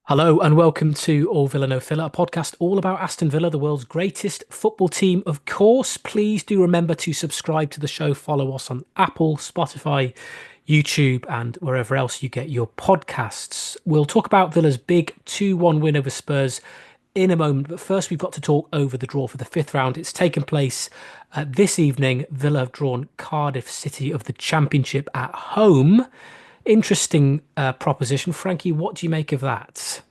Hello and welcome to All Villa No Filler, a podcast all about Aston Villa, the world's greatest football team. Of course, please do remember to subscribe to the show, follow us on Apple, Spotify, YouTube, and wherever else you get your podcasts. We'll talk about Villa's big 2-1 win over Spurs in a moment, but first we've got to talk over the draw for the fifth round. It's taken place this evening. Villa have drawn Cardiff City of the Championship at home. Interesting proposition. Frankie, what do you make of that?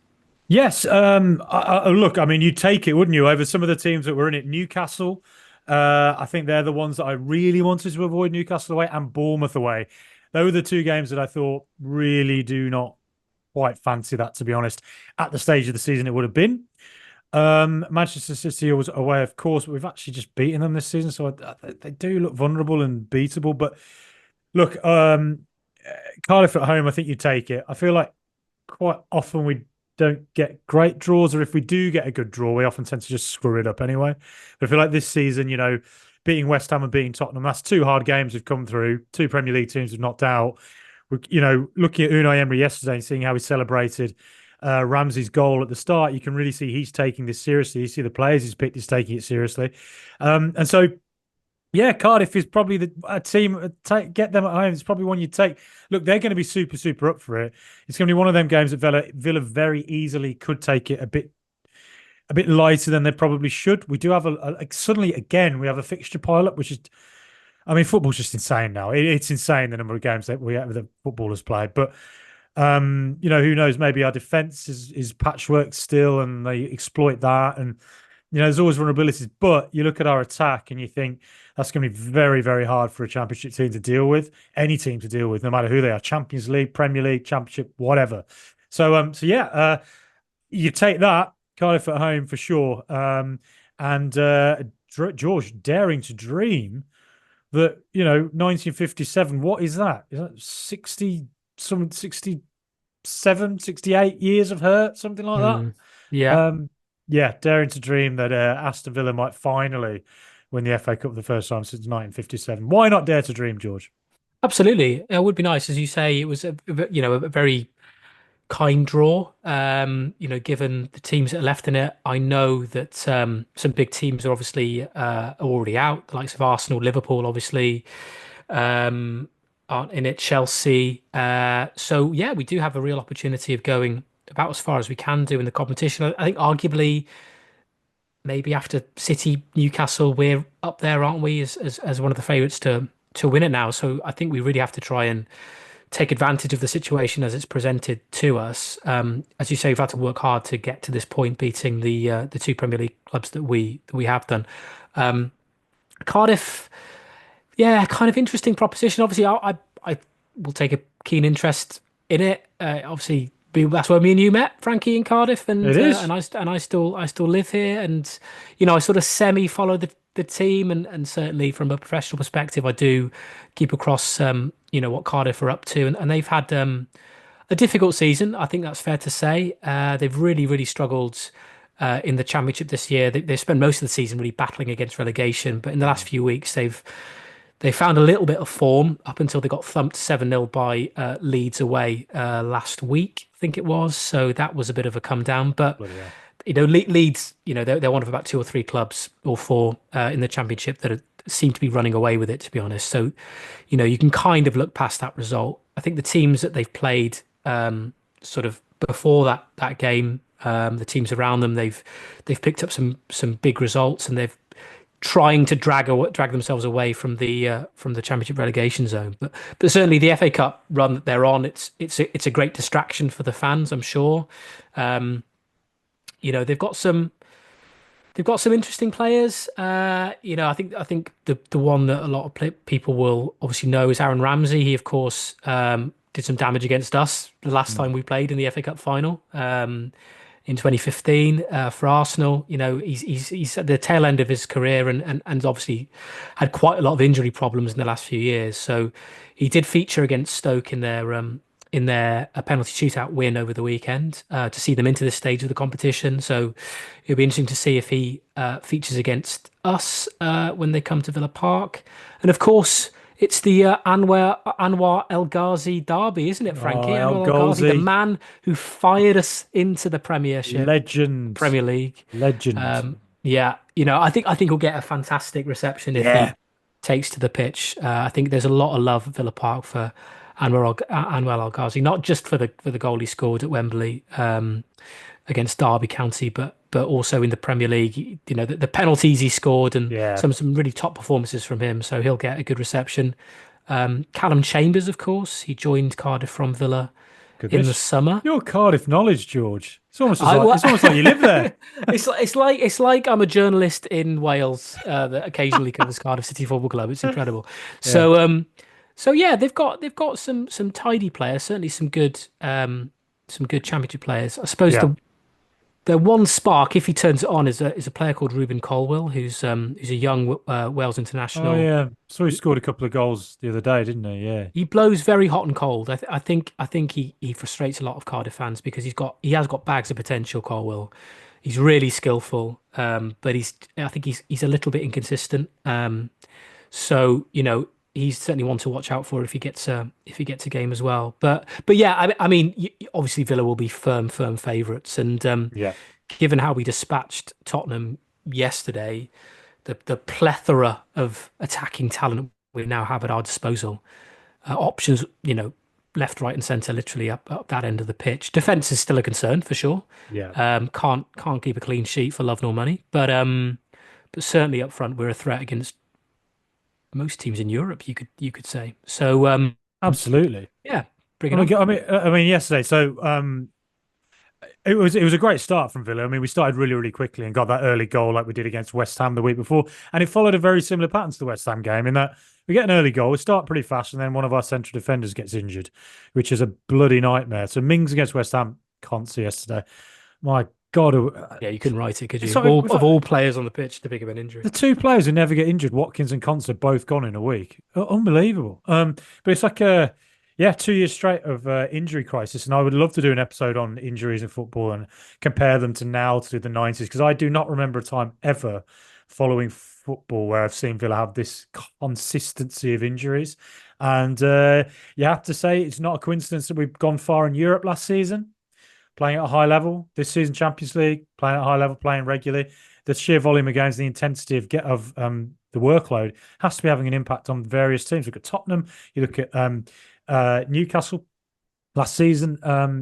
Yes, look, I mean, you'd take it, wouldn't you, over some of the teams that were in it? Newcastle, I think they're the ones that I really wanted to avoid, Newcastle away and Bournemouth away. Those were the two games that I thought really do not quite fancy that, to be honest. At the stage of the season, it would have been. Manchester City was away, of course, but we've actually just beaten them this season, so they do look vulnerable and beatable. But look, Cardiff at home, I think you take it. I feel like quite often we don't get great draws, or if we do get a good draw, we often tend to just screw it up anyway. But I feel like this season, beating West Ham and beating Tottenham, that's two hard games we've come through, two Premier League teams we've knocked out. Looking at Unai Emery yesterday and seeing how he celebrated Ramsey's goal at the start, you can really see he's taking this seriously. You see the players he's picked is taking it seriously. And so yeah, Cardiff is probably a team. Get them at home. It's probably one you take. Look, they're going to be super, super up for it. It's going to be one of them games that Villa very easily could take it a bit lighter than they probably should. We do have suddenly again we have a fixture pile up, which is, I mean, football's just insane now. It's insane the number of games that the footballers played. But who knows? Maybe our defense is patchwork still, and they exploit that. And there's always vulnerabilities. But you look at our attack and you think that's going to be very, very hard for a Championship team to deal with, any team to deal with, no matter who they are, Champions League, Premier League, Championship, whatever. So you take that, Cardiff at home for sure. George, daring to dream that, 1957, what is that? Is that 67, 68 years of hurt, something like that? Yeah. Yeah, daring to dream that Aston Villa might finally win the FA Cup for the first time since 1957. Why not dare to dream, George? Absolutely. It would be nice, as you say. It was a very kind draw. Given the teams that are left in it, I know that some big teams are obviously already out. The likes of Arsenal, Liverpool, obviously, aren't in it. Chelsea. So yeah, we do have a real opportunity of going about as far as we can do in the competition. I think arguably, maybe after City, Newcastle, we're up there, aren't we, as one of the favourites to win it now. So I think we really have to try and take advantage of the situation as it's presented to us. As you say, we've had to work hard to get to this point, beating the two Premier League clubs that we have done. Cardiff, yeah, kind of interesting proposition. Obviously, I will take a keen interest in it. Obviously, that's where me and you met, Frankie, in Cardiff, and It is. I still live here, and I sort of semi follow the team, and certainly from a professional perspective, I do keep across what Cardiff are up to, and they've had a difficult season. I think that's fair to say. They've really struggled in the Championship this year. They've spent most of the season really battling against relegation, but in the last few weeks, they found a little bit of form up until they got thumped 7-0 by Leeds away last week, I think it was. So that was a bit of a come down. But, Bloody hell. Leeds, they're one of about two or three clubs or four in the Championship that seem to be running away with it, to be honest. So, you can kind of look past that result. I think the teams that they've played sort of before that game, the teams around them, they've picked up some big results, and they've trying to drag themselves away from the Championship relegation zone. But certainly the FA Cup run that they're on, it's a great distraction for the fans, I'm sure. They've got some interesting players. I think the one that a lot of people will obviously know is Aaron Ramsey. He, of course, did some damage against us the last time we played in the FA Cup final. In 2015 for Arsenal. He's at the tail end of his career, and obviously had quite a lot of injury problems in the last few years. So he did feature against Stoke in their penalty shootout win over the weekend to see them into this stage of the competition. So it'll be interesting to see if he features against us when they come to Villa Park. And of course, It's the Anwar El Ghazi derby, isn't it, Oh, Frankie? El Anwar El Ghazi, the Ghazi, man who fired us into the Premiership, legend, Premier League. legend. Yeah, I think he'll get a fantastic reception if Yeah, he takes to the pitch. I think there's a lot of love at Villa Park for Anwar El Ghazi, not just for the goal he scored at Wembley against Derby County, but also in the Premier League. The penalties he scored and yeah. some really top performances from him. So he'll get a good reception. Callum Chambers, of course, he joined Cardiff from Villa in the Goodness, summer. your Cardiff knowledge, George. It's almost as I like well, it's almost like you live there. it's like I'm a journalist in Wales that occasionally covers Cardiff City Football Club. It's incredible. Yeah, So yeah, they've got some tidy players, certainly some good championship players. I suppose yeah. the one spark, if he turns it on, is a player called Ruben Colwill, who's a young Wales Oh international. yeah. So he scored a couple of goals the other day, didn't he? Yeah, He blows very hot and cold. I think he frustrates a lot of Cardiff fans because he has got bags of potential. Colwill, he's really skillful, but I think he's a little bit inconsistent. So he's certainly one to watch out for if he gets a game as well. But yeah, I mean, obviously Villa will be firm favourites, and yeah, given how we dispatched Tottenham yesterday, the plethora of attacking talent we now have at our disposal, options, left, right, and centre, literally up that end of the pitch. Defence is still a concern for sure. yeah. Can't keep a clean sheet for love nor money, but certainly up front we're a threat against most teams in Europe. You could say so. Absolutely. Yeah, bring I it mean, on. yesterday. So it was a great start from Villa. I mean, we started really, really quickly and got that early goal like we did against West Ham the week before, and it followed a very similar pattern to the West Ham game in that we get an early goal, we start pretty fast, and then one of our central defenders gets injured, which is a bloody nightmare. So Mings against West Ham, can't see yesterday. My God, Yeah, you couldn't write it, could you? it's Of like, all, it's of like all players on the pitch to pick up an injury. the two players who never get injured, Watkins and Conser, both gone in a week. Unbelievable. But it's like a 2 years straight of injury crisis, and I would love to do an episode on injuries in football and compare them to now to the 90s because I do not remember a time ever following football where I've seen Villa have this consistency of injuries. And you have to say it's not a coincidence that we've gone far in Europe last season, playing at a high level. This season, Champions League, playing at a high level, playing regularly. The sheer volume of games, the intensity of the workload has to be having an impact on various teams. Look at Tottenham. You look at Newcastle last season.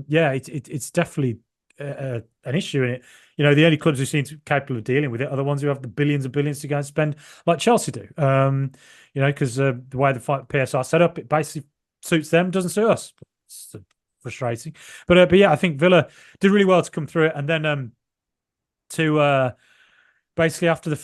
It's definitely an issue in it. The only clubs who seem capable of dealing with it are the ones who have the billions and billions to go and spend, like Chelsea do. Because the way the PSR set up, it basically suits them, doesn't suit us. It's frustrating, but yeah, I think Villa did really well to come through it, and then to basically after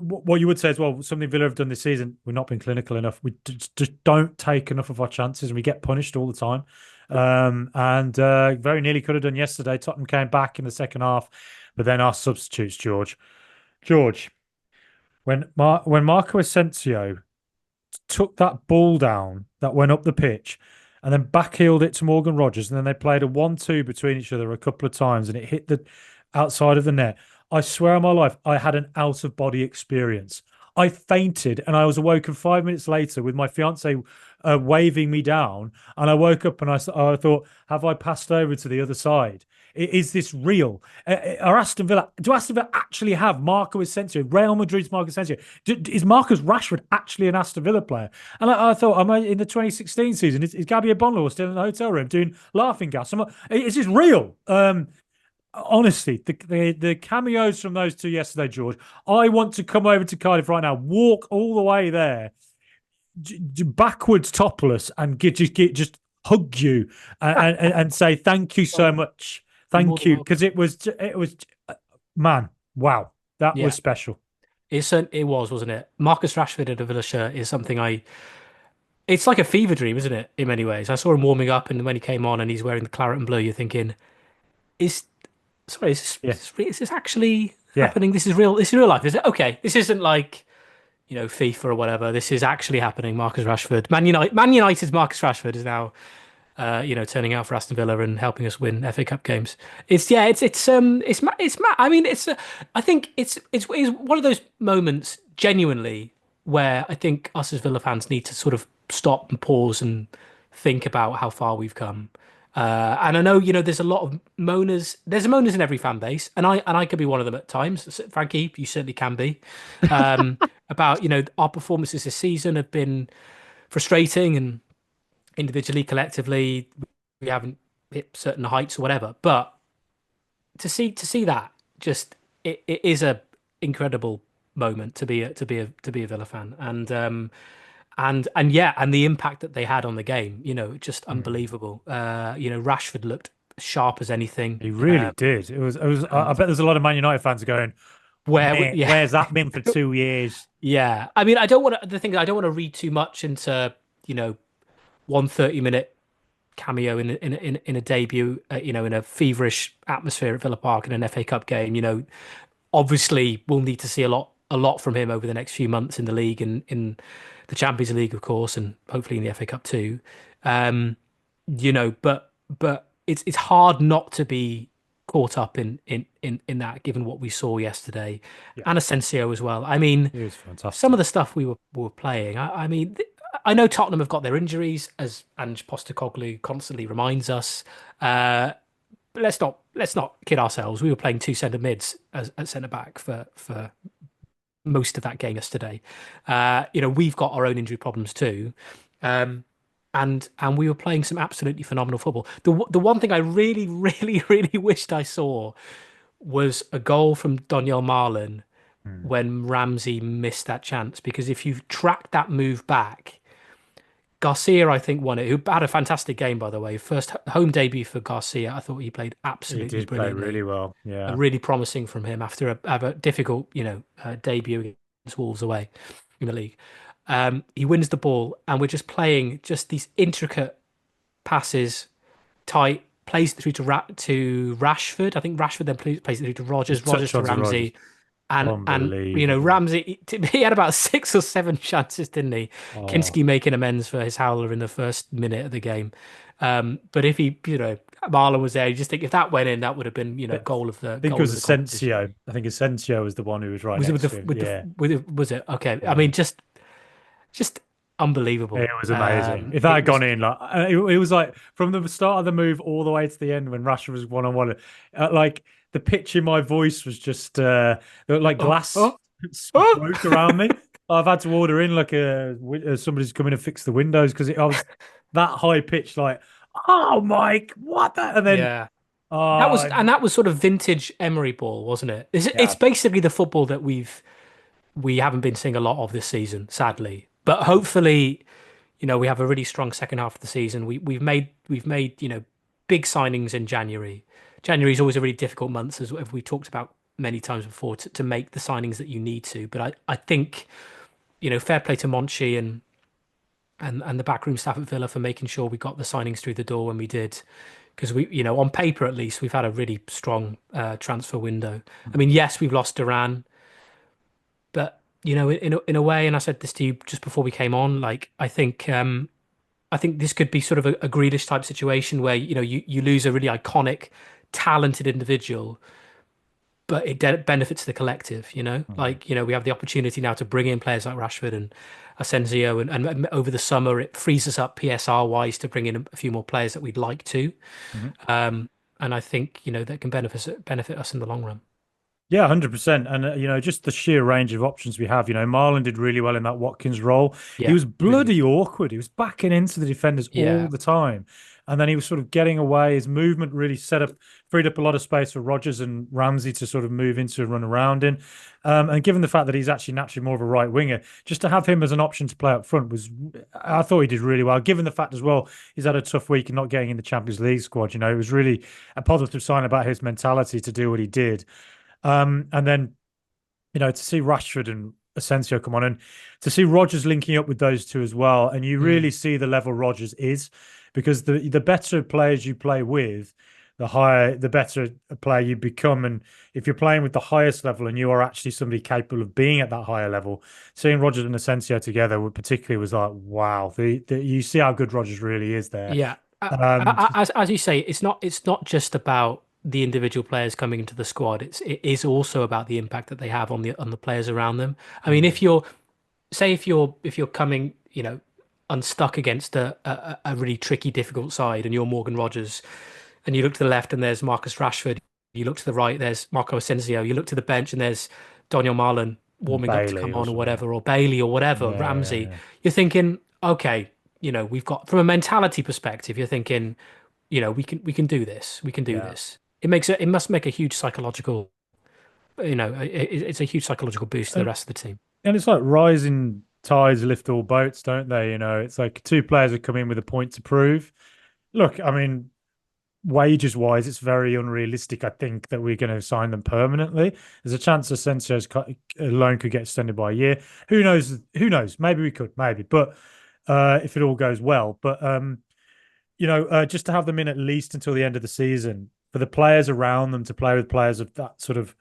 what you would say as well, something Villa have done this season, we've not been clinical enough. We just don't take enough of our chances, and we get punished all the time. And very nearly could have done yesterday. Tottenham came back in the second half, but then our substitutes, George, when Marco Asensio took that ball down that went up the pitch and then backheeled it to Morgan Rogers, and then they played a 1-2 between each other a couple of times, and it hit the outside of the net. I swear on my life, I had an out-of-body experience. I fainted, and I was awoken 5 minutes later with my fiance waving me down, and I woke up and I thought, have I passed over to the other side? Is this real? Do Aston Villa actually have Marco Asensio, Real Madrid's Marco Asensio? Is Marcus Rashford actually an Aston Villa player? And I thought, am I in the 2016 season? Is Gabby Bonlo still in the hotel room doing laughing gas? Is this real? Honestly, the cameos from those two yesterday, George, I want to come over to Cardiff right now, walk all the way there, backwards topless, and just hug you and say thank you so much. Thank you, because it was man, wow, that was special. It was, wasn't it? Marcus Rashford in a Villa shirt is something it's like a fever dream, isn't it? In many ways, I saw him warming up, and when he came on and he's wearing the claret and blue, you're thinking, is this actually happening? This is real. This is real life. Is it? Okay, this isn't like FIFA or whatever. This is actually happening. Marcus Rashford, Man United's Marcus Rashford is now turning out for Aston Villa and helping us win FA Cup games. I mean, I think it's one of those moments genuinely where I think us as Villa fans need to sort of stop and pause and think about how far we've come. And I know, there's a lot of moaners. There's moaners in every fan base, and I could be one of them at times. Frankie, you certainly can be. About, our performances this season have been frustrating, and individually, collectively, we haven't hit certain heights or whatever. But to see that, just it is a incredible moment to be a Villa fan, and yeah, and the impact that they had on the game, just Mm. unbelievable. Rashford looked sharp as anything. He really did. It was. I And bet there's a lot of Man United fans going, "Mate, yeah, where's that been for 2 years?" yeah. I mean, I don't want to. The thing is, I don't want to read too much into, 1 30-minute cameo in a debut, in a feverish atmosphere at Villa Park in an FA Cup game. Obviously, we'll need to see a lot from him over the next few months in the league and in the Champions League, of course, and hopefully in the FA Cup too. Um, but it's hard not to be caught up in that, given what we saw yesterday, Yeah, and Asensio as well. I mean, he was some of fantastic. the stuff we were playing. I mean, I know Tottenham have got their injuries, as Ange Postecoglou constantly reminds us. But let's not kid ourselves. We were playing two centre mids as at centre back for most of that game yesterday. We've got our own injury problems too. Um, and we were playing some absolutely phenomenal football. The one thing I really, really, really wished I saw was a goal from Daniel Marlin Mm. when Ramsey missed that chance. Because if you track that move back, Garcia, I think, won it, who had a fantastic game, by the way. First home debut for Garcia. I thought he played He absolutely did play brilliantly. really well. Yeah. Really promising from him after have a difficult, debut against Wolves away in the league. He wins the ball, and we're just playing just these intricate passes, tight, plays it through to Rashford. I think Rashford then plays it through to His Rogers, Rogers touch to ons and Rodgers, Ramsey, and unbelievable. Ramsey, he had about 6 or 7 chances, didn't he? Oh, Kinski making amends for his howler in the first minute of the game. But if he, Marlon was there, you just think if that went in, that would have been, I goal of the think it goal was of the competition. Asensio. I think Asensio was the one who was right Was it next to him. Yeah. was it? Okay. I Yeah. mean, just It unbelievable. was amazing. If that It had was, gone in, like it was like from the start of the move all the way to the end when Rashford was one on one, like the pitch in my voice was just like oh, glass oh, oh. broke around me. I've had to order in like somebody's coming to fix the windows because I was that high pitched, like, oh Mike, what that? And then Yeah. oh That was sort of vintage Emery ball, wasn't it? It's yeah, basically the football that we haven't been seeing a lot of this season, sadly. But hopefully, we have a really strong second half of the season. We've made big signings in January. January is always a really difficult month, as we talked about many times before, to make the signings that you need to. But I think, fair play to Monchi and the backroom staff at Villa for making sure we got the signings through the door when we did. Because on paper at least, we've had a really strong transfer window. I mean, yes, we've lost Duran, but in a way, and I said this to you just before we came on, like I think this could be sort of a Grealish type situation where you lose a really iconic, talented individual, but it benefits the collective. Mhm. Like we have the opportunity now to bring in players like Rashford and Asensio, and over the summer it frees us up PSR wise to bring in a few more players that we'd like to. Mhm. And I think that can benefit us in the long run. Yeah, 100%. And, just the sheer range of options we have. Marlon did really well in that Watkins role. He Yeah, was really good. bloody awkward. He was backing into the defenders all Yeah, the time. And then he was sort of getting away. His movement really freed up a lot of space for Rodgers and Ramsey to sort of move into and run around in. And given the fact that he's actually naturally more of a right winger, just to have him as an option to play up front I thought he did really well. Given the fact as well, he's had a tough week and not getting in the Champions League squad, it was really a positive sign about his mentality to do what he did. And then, to see Rashford and Asensio come on and to see Rodgers linking up with those two as well. And you really mm, see the level Rodgers is because the better players you play with, the better a player you become. And if you're playing with the highest level and you are actually somebody capable of being at that higher level, seeing Rodgers and Asensio together particularly was like, wow, you see how good Rodgers really is there. yeah. Um, As you say, it's not just about the individual players coming into the squad. It is also about the impact that they have on the players around them. I mean, mm, if you're say if you're coming, unstuck against a really tricky, difficult side, and you're Morgan Rogers, and you look to the left and there's Marcus Rashford, you look to the right, there's Marco Asensio, you look to the bench and there's Daniel Marlon warming up to Bailey come or on or something. whatever, or Bailey or whatever, Yeah, yeah, Ramsey. yeah. You're thinking, okay, we've got from a mentality perspective, you're thinking, we can do this, we can do Yeah. this. It must make a huge psychological, it's a huge psychological boost to the And rest of the team. and it's like rising tides lift all boats, don't they? It's like two players have come in with a point to prove. Look, I mean, wages wise, it's very unrealistic, I think, that we're going to sign them permanently. There's a chance Asensio's loan could get extended by a year. Who knows? Who knows? Maybe we could, maybe. But if it all goes well. But just to have them in at least until the end of the season, for the players around them to play with players of that sort of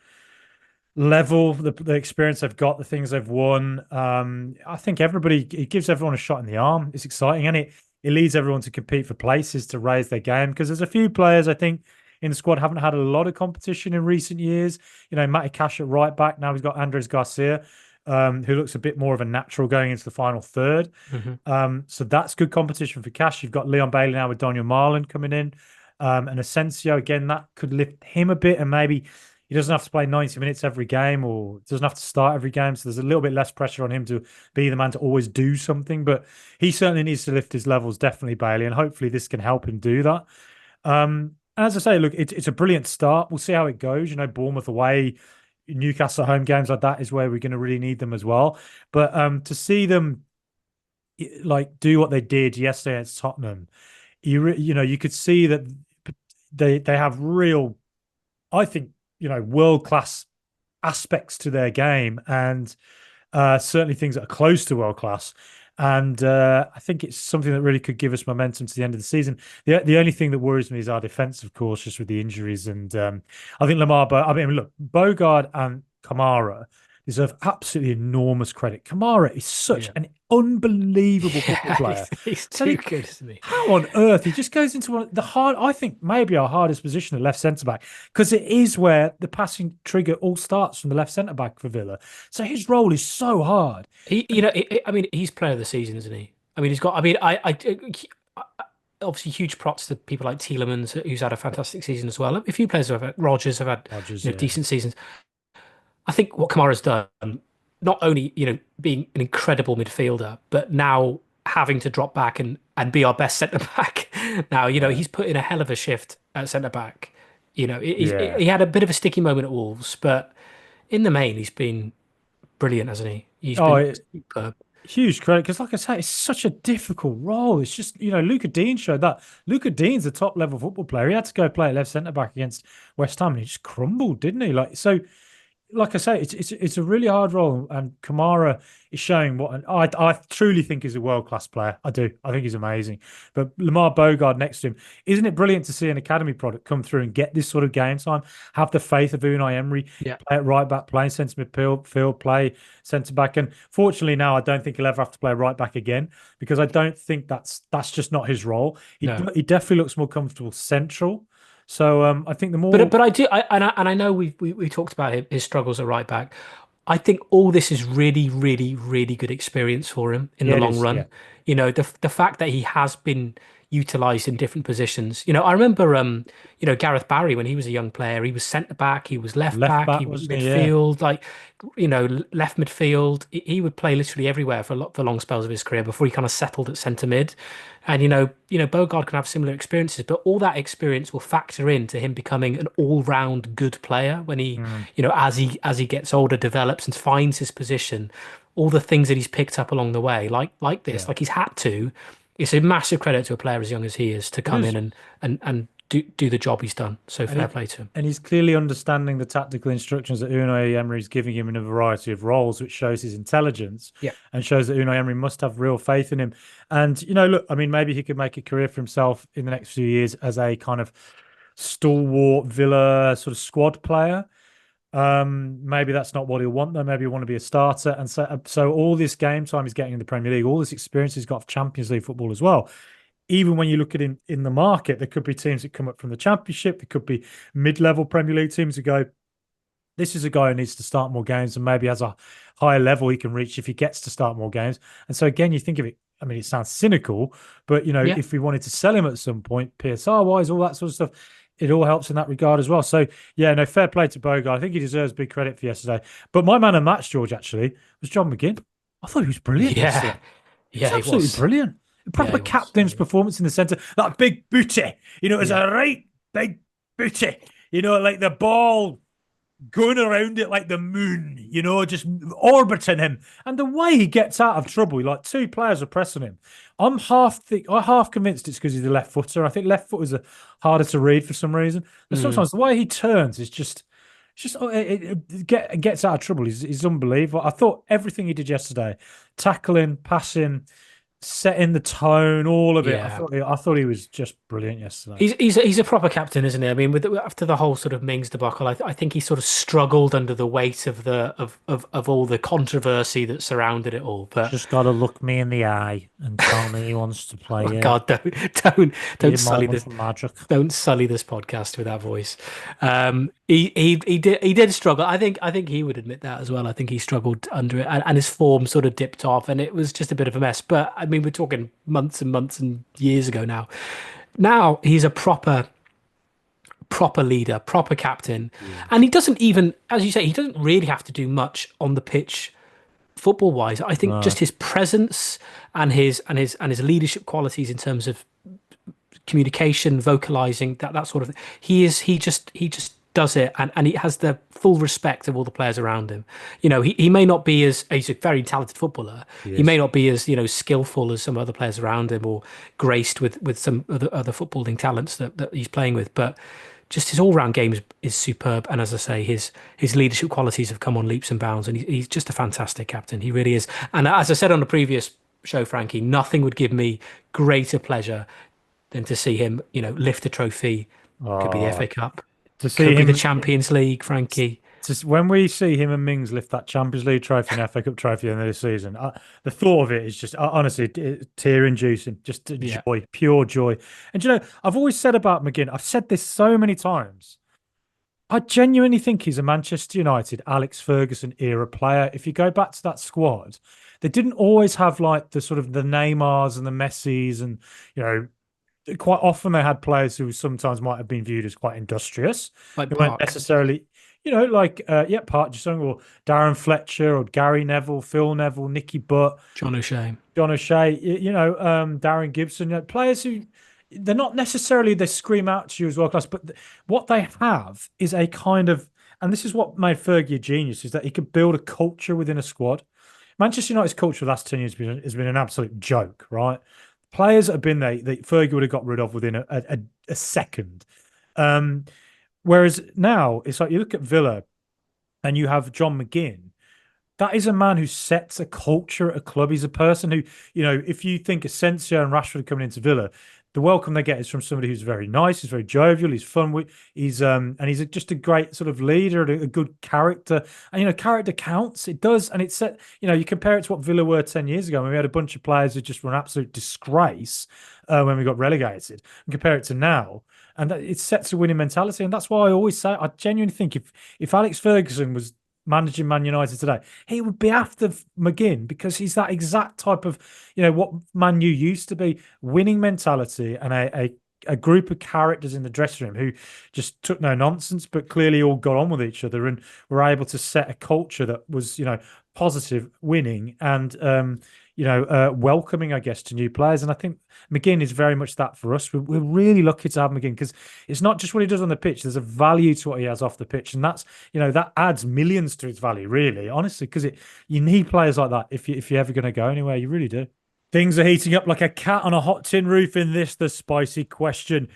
level, the experience they've got, the things they've won. I think it gives everyone a shot in the arm. It's exciting, and it leads everyone to compete for places to raise their game because there's a few players I think in the squad haven't had a lot of competition in recent years. Matty Cash at right back. Now he's got Andres Garcia, who looks a bit more of a natural going into the final third. Hmm. So that's good competition for Cash. You've got Leon Bailey now with Daniel Marlon coming in. And Asensio, again, that could lift him a bit. And maybe he doesn't have to play 90 minutes every game or doesn't have to start every game. So there's a little bit less pressure on him to be the man to always do something. But he certainly needs to lift his levels, definitely, Bailey. And hopefully this can help him do that. As I say, look, it's a brilliant start. We'll see how it goes. Bournemouth away, Newcastle home games like that is where we're going to really need them as well. But to see them like do what they did yesterday against Tottenham, you could see that they have real, I think, world class aspects to their game, and certainly things that are close to world class. And I think it's something that really could give us momentum to the end of the season. The only thing that worries me is our defense, of course, just with the injuries. And I think look, Bogard and Kamara deserve absolutely enormous credit. Kamara is such Yeah. an unbelievable football Yeah, player. he's So too good, isn't he? how on earth he just goes into I think maybe our hardest position at left centre back because it is where the passing trigger all starts from the left centre back for Villa. So his role is so hard. He, you And know, I mean, he's player of the season, isn't he? I mean, he's got. I mean, obviously huge props to people like Tielemans, who's had a fantastic season as well. A few players have had, Rogers have had, Rodgers, yeah, decent seasons. I think what Kamara's done, not only, being an incredible midfielder, but now having to drop back and be our best centre back. Now, yeah, he's put in a hell of a shift at centre back. yeah. He had a bit of a sticky moment at Wolves, but in the main, he's been brilliant, hasn't he? He's Oh, been superb. huge credit because, like I say, it's such a difficult role. It's just Luca Dean showed that. Luca Dean's a top level football player. He had to go play at left centre back against West Ham, and he just crumbled, didn't he? Like I say, it's a really hard role, and Kamara is showing I truly think is a world class player. I do. I think he's amazing. But Lamar Bogard next to him, isn't it brilliant to see an academy product come through and get this sort of game time? Have the faith of Unai Emery, Yeah. play at right back, play centre midfield, play centre back, and fortunately now I don't think he'll ever have to play right back again because I don't think that's just not his role. No. He definitely looks more comfortable central. So I think the But more but I do and I know we talked about his struggles at right back. I think all this is really, really, really good experience for him in yeah the it long is yeah run. The fact that he has been utilized in different positions. I remember Gareth Barry when he was a young player, he was centre back, he was left left back, back he was wasn't he? Yeah. midfield, like left midfield. He would play literally everywhere for long spells of his career before he kind of settled at centre mid. And Bogard can have similar experiences, but all that experience will factor into him becoming an all-round good player when he, Mm. as he gets older, develops and finds his position. All the things that he's picked up along the way, like this, Yeah, like he's had to. It's a massive credit to a player as young as he is to it come is. in and do the job he's done. So And fair play to him. he's clearly understanding the tactical instructions that Unai Emery is giving him in a variety of roles, which shows his intelligence Yeah. and shows that Unai Emery must have real faith in him. And look, I mean, maybe he could make a career for himself in the next few years as a kind of stalwart Villa sort of squad player. Maybe that's not what he'll want though. Maybe he'll want to be a starter. And so all this game time he's getting in the Premier League, all this experience he's got of Champions League football as well. Even when you look at him in the market, there could be teams that come up from the Championship. There could be mid-level Premier League teams who go, This is a guy who needs to start more games and maybe has a higher level he can reach if he gets to start more games. And so again, you think of it. I mean, it sounds cynical, but Yeah. if we wanted to sell him at some point, PSR wise, all that sort of stuff, it all helps in that regard as well. So yeah, no, fair play to Boga. I think he deserves big credit for yesterday. But my man of match, George, actually was John McGinn. I thought he was brilliant Yeah. yesterday. He was Yeah, he absolutely was. brilliant. A Yeah, proper he was. captain's performance in the centre. That big booty, it was Yeah. a right big booty. Like the ball going around it like the moon, just orbiting him. And the way he gets out of trouble, like two players are pressing him. I'm half convinced it's because he's a left footer. I think left footers are harder to read for some reason. But Mm. sometimes the way he turns is just gets out of trouble. He's unbelievable. I thought everything he did yesterday, tackling, passing, setting the tone, all of it. Yeah. I thought he was just brilliant yesterday. He's a proper captain, isn't he? I mean, after the whole sort of Mings debacle, I think he sort of struggled under the weight of of all the controversy that surrounded it all. But Just got to look me in the eye and tell me he wants to play oh it. God, don't Be a sully moment this for magic. don't sully this podcast with that voice. He did struggle. I think he would admit that as well. I think he struggled under it, and his form sort of dipped off, and it was just a bit of a mess. But I mean, we're talking months and months and years ago now. Now he's a proper leader, proper captain. And he doesn't even, as you say, he doesn't really have to do much on the pitch football wise. I think No. just his presence and his leadership qualities in terms of communication, vocalizing, that sort of thing. He just does it, and he has the full respect of all the players around him. He may not be as he's a very talented footballer. He may Yes. not be as skillful as some other players around him, or graced with some other footballing talents that he's playing with, but just his all-round game is superb. And as I say, his leadership qualities have come on leaps and bounds, and he's just a fantastic captain. He really is. And as I said on the previous show, Frankie, nothing would give me greater pleasure than to see him, lift a trophy. Could be the Oh, FA Cup, to see could be the him, Champions League, Frankie. just when we see him and Mings lift that Champions League trophy and FA Cup trophy at the end of the season, the thought of it is just honestly tear-inducing, just Yeah. joy, pure joy. And I've always said about McGinn, I've said this so many times. I genuinely think he's a Manchester United, Alex Ferguson era player. If you go back to that squad, they didn't always have like the sort of the Neymars and the Messis, and you know, quite often they had players who sometimes might have been viewed as quite industrious. Like They weren't Park, necessarily, like Park Ji-sung or Darren Fletcher or Gary Neville, Phil Neville, Nicky Butt, John O'Shea. John O'Shea, Darren Gibson, players who they're not necessarily they scream out to you as world class, but what they have is a kind of, and this is what made Fergie a genius, is that he could build a culture within a squad. Manchester United's culture the last 10 years has been an absolute joke, right? Players that have been there that Fergie would have got rid of within a second. Whereas now it's like you look at Villa and you have John McGinn. That is a man who sets a culture at a club. He's a person who, if you think Asensio and Rashford coming into Villa, the welcome they get is from somebody who's very nice, he's very jovial, he's fun, he's just a great sort of leader, a good character. And character counts. It does, and it's set. You compare it to what Villa were 10 years ago when we had a bunch of players who just were an absolute disgrace when we got relegated, and compare it to now. And it sets a winning mentality, and that's why I always say I genuinely think if Alex Ferguson was managing Man United today, he would be after McGinn because he's that exact type of, what Man U used to be, winning mentality and a group of characters in the dressing room who just took no nonsense, but clearly all got on with each other and were able to set a culture that was, positive, winning, and welcoming, I guess, to new players. And I think McGinn is very much that for us. We're really lucky to have McGinn because it's not just what he does on the pitch. There's a value to what he has off the pitch, and that's that adds millions to his value, really, honestly, because you need players like that if you're ever going to go anywhere. You really do. Things are heating up like a cat on a hot tin roof in the spicy question.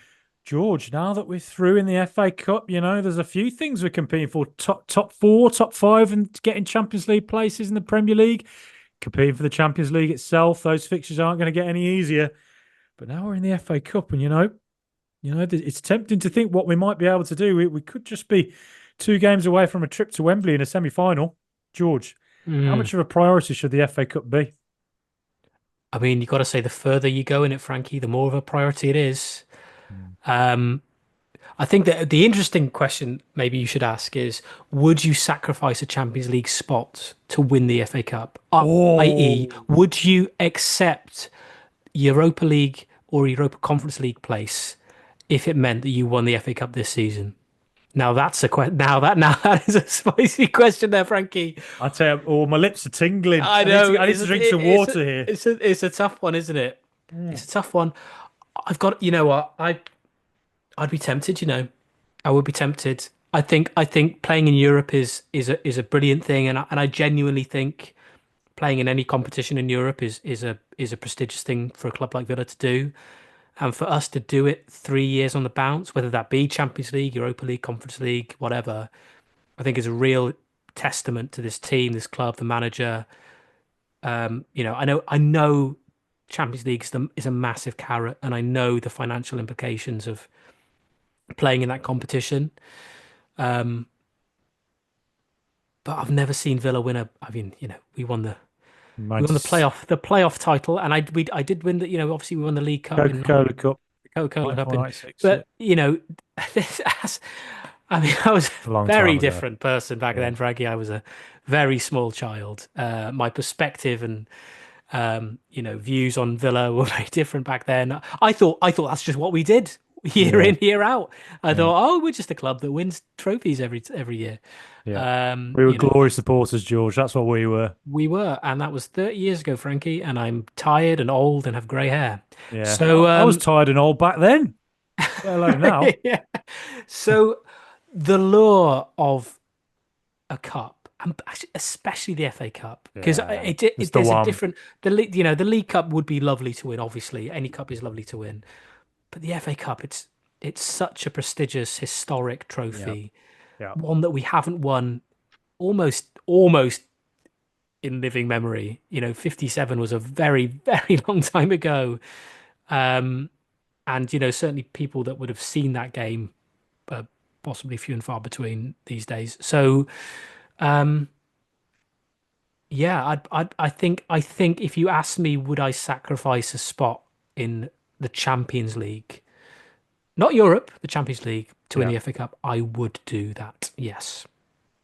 George, now that we're through in the FA Cup, there's a few things we're competing for. Top four, top five, and getting Champions League places in the Premier League. Competing for the Champions League itself. Those fixtures aren't going to get any easier. But now we're in the FA Cup, and it's tempting to think what we might be able to do. We could just be 2 games away from a trip to Wembley in a semi-final. George, how much of a priority should the FA Cup be? I mean, you got to say the further you go in it, Frankie, the more of a priority it is. Um, I think that the interesting question maybe you should ask is, would you sacrifice a Champions League spot to win the FA Cup? I.e., Oh, would you accept Europa League or Europa Conference League place if it meant that you won the FA Cup this season? Now that's a question. Now that is a spicy question there, Frankie. I tell you, oh, my lips are tingling. I know I need to drink some it's water here. it's a tough one, isn't it? Mm. It's a tough one. I've got, you know what? I'd be tempted, I would be tempted. I think playing in Europe is a brilliant thing, and I genuinely think playing in any competition in Europe is a prestigious thing for a club like Villa to do, and for us to do it 3 years on the bounce, whether that be Champions League, Europa League, Conference League, whatever, I think is a real testament to this team, this club, the manager. I know Champions League is a massive carrot, and I know the financial implications of playing in that competition. Um, but I've never seen Villa win a. I mean, we won the 90 playoff title, and I did win the. Obviously we won the League Cup in Coca-Cola Cup, Coca-Cola Cup 94, yeah. but this, I mean, I was a A long very time ago. different person back Yeah. then, Frankie. I was a very small child. My perspective and views on Villa were very different back then. I thought that's just what we did year Yeah. in, year out. I Yeah. thought, oh, we're just a club that wins trophies every year. Yeah. Um, We were you know, glory supporters, George. That's what we were. we were, and that was 30 years ago, Frankie, and I'm tired and old and have grey hair. Yeah. So, I was tired and old back then, let alone now. yeah. So the lure of a cup, and especially the FA Cup, because Yeah. It's the there's a one. different the League Cup would be lovely to win. Obviously, any cup is lovely to win, but the FA Cup, it's such a prestigious, historic Yeah. trophy, Yeah. one that we haven't won almost in living memory. 57 was a very, very long time ago. Um, and certainly people that would have seen that game, possibly few and far between these days. So, um, yeah, I think if you asked me, would I sacrifice a spot in the Champions League, not Europe, the Champions League, to win Yeah. the FA Cup, I would do that. Yes.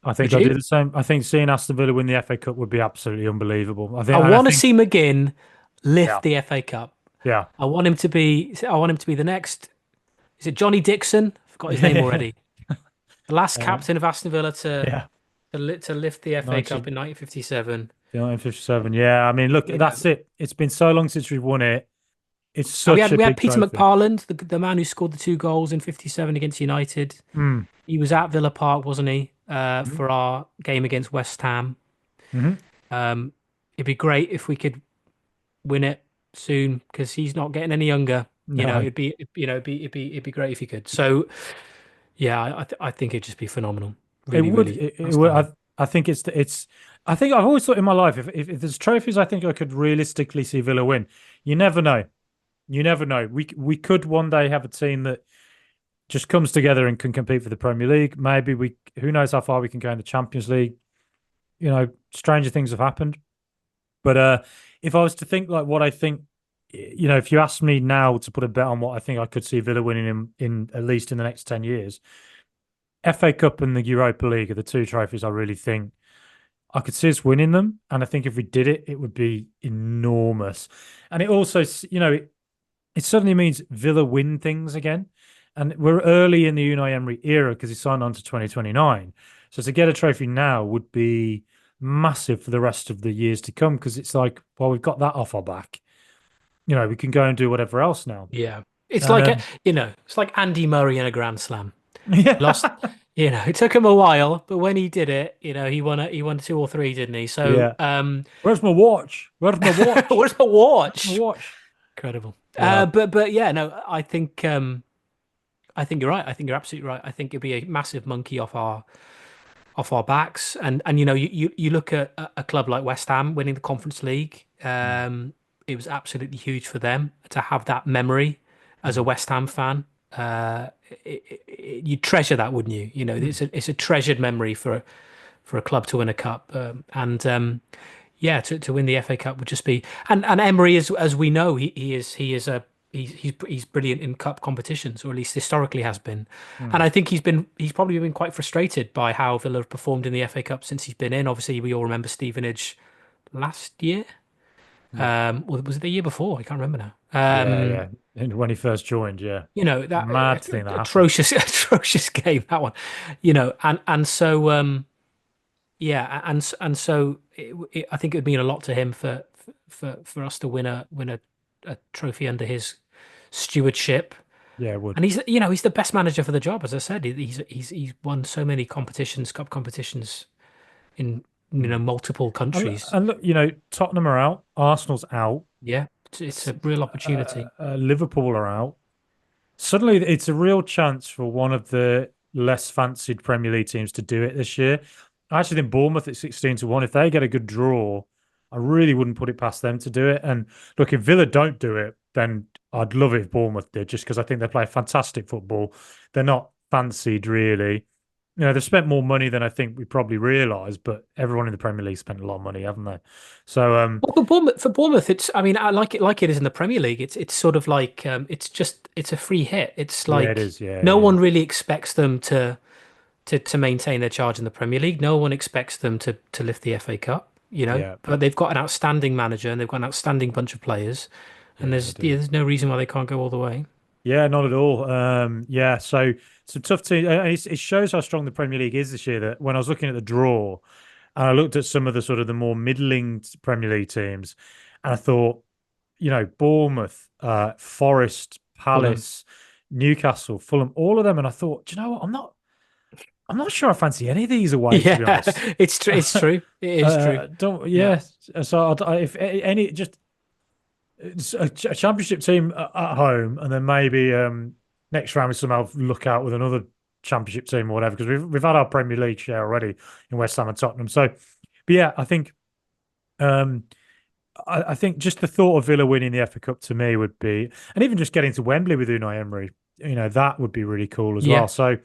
I Would think I you? do the same. I think seeing Aston Villa win the FA Cup would be absolutely unbelievable. I And I want to think, see McGinn yeah, lift the FA Cup. yeah, I want him to be the next. Is it Johnny Dixon? I forgot his name yeah, already. The last uh, captain of Aston Villa to yeah. to lift the FA Cup 90, in 1957. 1957. Yeah, I mean, look, You know, that's it. It's been so long since we've won it. It's and we such had a we had big Peter trophy. McParland, the man who scored the 2 goals in 57 against United. Mm. He was at Villa Park, wasn't he, Hmm. for our game against West Ham. Hmm. Um, it'd be great if we could win it soon because he's not getting any younger. No, It'd be great if he could. So yeah, I think it'd just be phenomenal. it Really, would. really It would. outstanding. I think it's. I think I've always thought in my life, if there's trophies, I think I could realistically see Villa win. You never know. You never know. We could one day have a team that just comes together and can compete for the Premier League. Maybe we. Who knows how far we can go in the Champions League? Stranger things have happened. But if I was to think like what I think, if you asked me now to put a bet on what I think I could see Villa winning in at least in the next 10 years, FA Cup and the Europa League are the two trophies I really think I could see us winning them. And I think if we did it, it would be enormous. And it also, it suddenly means Villa win things again. And we're early in the Unai Emery era because he signed on to 2029. So to get a trophy now would be massive for the rest of the years to come because it's like, well, we've got that off our back. We can go and do whatever else now. Yeah, it's And like it's like Andy Murray in a Grand Slam. yeah, Lost, it took him a while, but when he did it, he won two or three, didn't he? So, yeah. Where's my watch? Where's my watch? where's the Where's my watch? watch? Incredible. Yeah. But yeah, no, I think you're right. I think you're absolutely right. I think it'd be a massive monkey off our backs, and you look at a club like West Ham winning the Conference League. It was absolutely huge for them to have that memory as a Mm. West Ham fan. You'd treasure that, wouldn't you? Mm. It's a treasured memory for a club to win a cup, and yeah, to win the FA Cup would just be. And Emery is, as we know, he is a he's brilliant in cup competitions, or at least historically has been. And Hmm. I think he's probably been quite frustrated by how Villa have performed in the FA Cup since he's been in. Obviously, we all remember Stevenage last year. Yeah. Or was it the year before? I can't remember now. Yeah, yeah. And when he first joined, yeah. That Mad thing that happened. atrocious atrocious game, that one. And so yeah, and so I think it would mean a lot to him for us to win a trophy under his stewardship. Yeah, it would. And he's the best manager for the job, as I said. He's won so many competitions, cup competitions in Hmm. multiple countries. And look, Tottenham are out, Arsenal's out, Yeah, it's a real opportunity. Liverpool are out. Suddenly, it's a real chance for one of the less fancied Premier League teams to do it this year. I actually think Bournemouth at 16-1, if they get a good draw, I really wouldn't put it past them to do it. And look, if Villa don't do it, then I'd love it if Bournemouth did, just because I think they play fantastic football. They're not fancied, really. They've spent more money than I think we probably realise, but everyone in the Premier League spent a lot of money, haven't they? So, Well, for Bournemouth, it's. I mean, I like it is in the Premier League. It's sort of like it's a free hit. It's yeah, it like is. Yeah, no yeah, one really expects them to maintain their charge in the Premier League. No one expects them to lift the FA Cup. yeah, But they've got an outstanding manager and they've got an outstanding bunch of players, and yeah, they do. there's no reason why they can't go all the way. Yeah, not at all. Yeah, so it's a tough team. And it shows how strong the Premier League is this year. That when I was looking at the draw, and I looked at some of the sort of the more middling Premier League teams, and I thought, Bournemouth, Forest, Fulham. Palace, Newcastle, Fulham, all of them, and I thought, do you know what? I'm not sure I fancy any of these away, to be Yeah, honest. it's true. It's true. It is true. Don't, Yeah. yeah. So if any, just it's a championship team at home, and then maybe next round we somehow look out with another championship team or whatever, because we've had our Premier League share already in West Ham and Tottenham. So, but yeah, um, I think just the thought of Villa winning the FA Cup to me would be, and even just getting to Wembley with Unai Emery, that would be really cool as well. Yeah. So,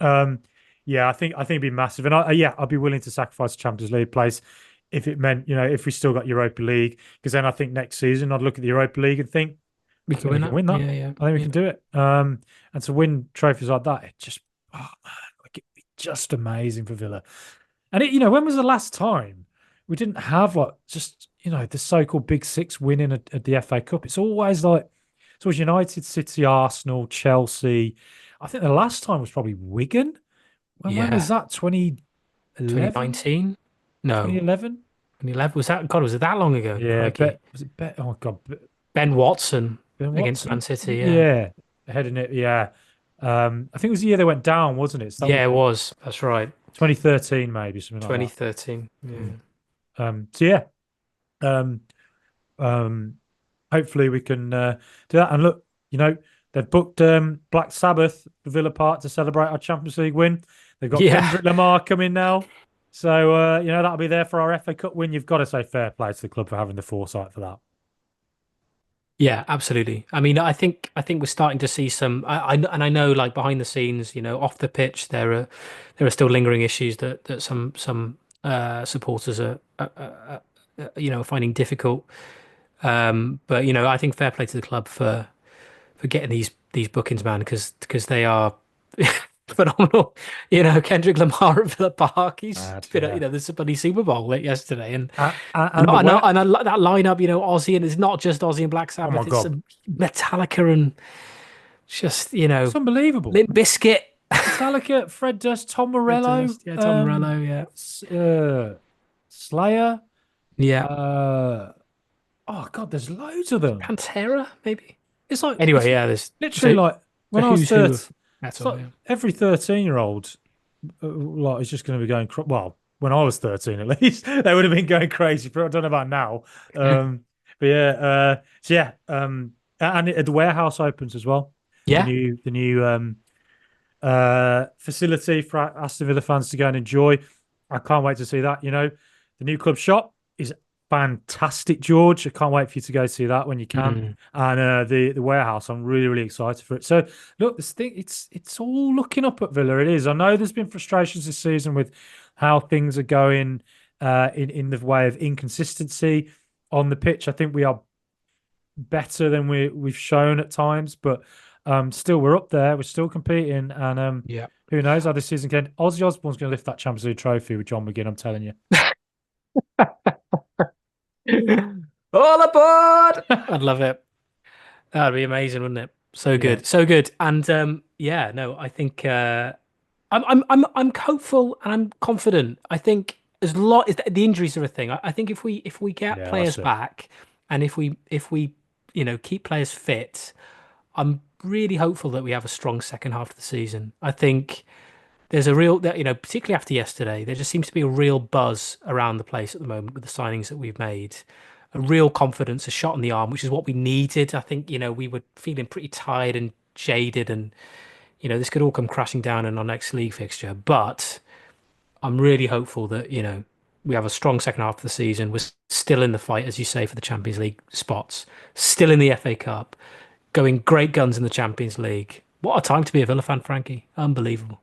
um, yeah, I think it'd be massive, and I'd be willing to sacrifice a Champions League place if it meant, if we still got Europa League, because then I think next season I'd look at the Europa League and think, We I can think we win can that. win that. Yeah, yeah, I think we yeah. can do it. And to win trophies like that, it just, oh man, like it'd be just amazing for Villa. And when was the last time we didn't have like just the so-called Big Six winning at the FA Cup? It's always United, City, Arsenal, Chelsea. I think the last time was probably Wigan. When was Yeah. that? 2011? 2019? No. 2011? 2011. Was that, God, was it that long ago? Yeah, Crikey. was it Bet? Oh God, Ben Watson Ben against Watson. Man City. Yeah. Yeah, heading it. Yeah, I think it was the year they went down, wasn't it? So that would Yeah, have it been was. That's right. 2013, maybe something like that. 2013. Yeah. Mm. So yeah, um, um, hopefully we can do that. And look, they've booked Black Sabbath for Villa Park to celebrate our Champions League win. They've got Yeah. Kendrick Lamar coming now. So, that'll be there for our FA Cup win. You've got to say fair play to the club for having the foresight for that. Yeah, absolutely. I mean, I think we're starting to see some. I know, like behind the scenes, off the pitch, there are still lingering issues that some supporters are finding difficult. But I think fair play to the club for getting these bookings, man, because they are phenomenal. Kendrick Lamar at Villa Park, he's Mad, been yeah. the Bloody Super Bowl yesterday, and And the way, and I like that lineup, Ozzy, and it's not just Ozzy and Black oh my Sabbath, it's God, some Metallica and just it's unbelievable. Limp Bizkit, Metallica, Fred Durst, Tom Red Morello, Dust, yeah, Tom Morello, yeah, Slayer. yeah, Uh, oh God, there's loads of them. Pantera, maybe. It's like Anyway, it's yeah, there's literally like the when I was who's who 30, of it's metal, like yeah. every 13-year-old like is just going to be going. Well, when I was 13, at least they would have been going crazy. But I don't know about now. But yeah, so yeah, and the warehouse opens as well. The Yeah. new facility for Aston Villa fans to go and enjoy. I can't wait to see that. The new club shop is fantastic, George. I can't wait for you to go see that when you can. Mm. And the warehouse, I'm really, really excited for it. So look, this thing, it's all looking up at Villa. It is. I know there's been frustrations this season with how things are going in the way of inconsistency on the pitch. I think better than we've shown at times, but still we're up there. We're still competing, and Yeah. who knows how this season can. Ozzy Osbourne's going to lift that Champions League trophy with John McGinn. I'm telling you. All aboard! I'd love it. That'd be amazing, wouldn't it? So Yeah, good, so good. And yeah, no, I think I'm hopeful and I'm confident. I think as lot the injuries are a thing. I think if we get yeah, players that's it. back and if we keep players fit, I'm really hopeful that we have a strong second half of the season. I think there's a real that particularly after yesterday, there just seems to be a real buzz around the place at the moment with the signings that we've made. A real confidence, a shot in the arm, which is what we needed. I think, we were feeling pretty tired and jaded, and this could all come crashing down in our next league fixture. But I'm really hopeful that, we have a strong second half of the season. We're still in the fight, as you say, for the Champions League spots, still in the FA Cup, going great guns in the Champions League. What a time to be a Villa fan, Frankie. Unbelievable.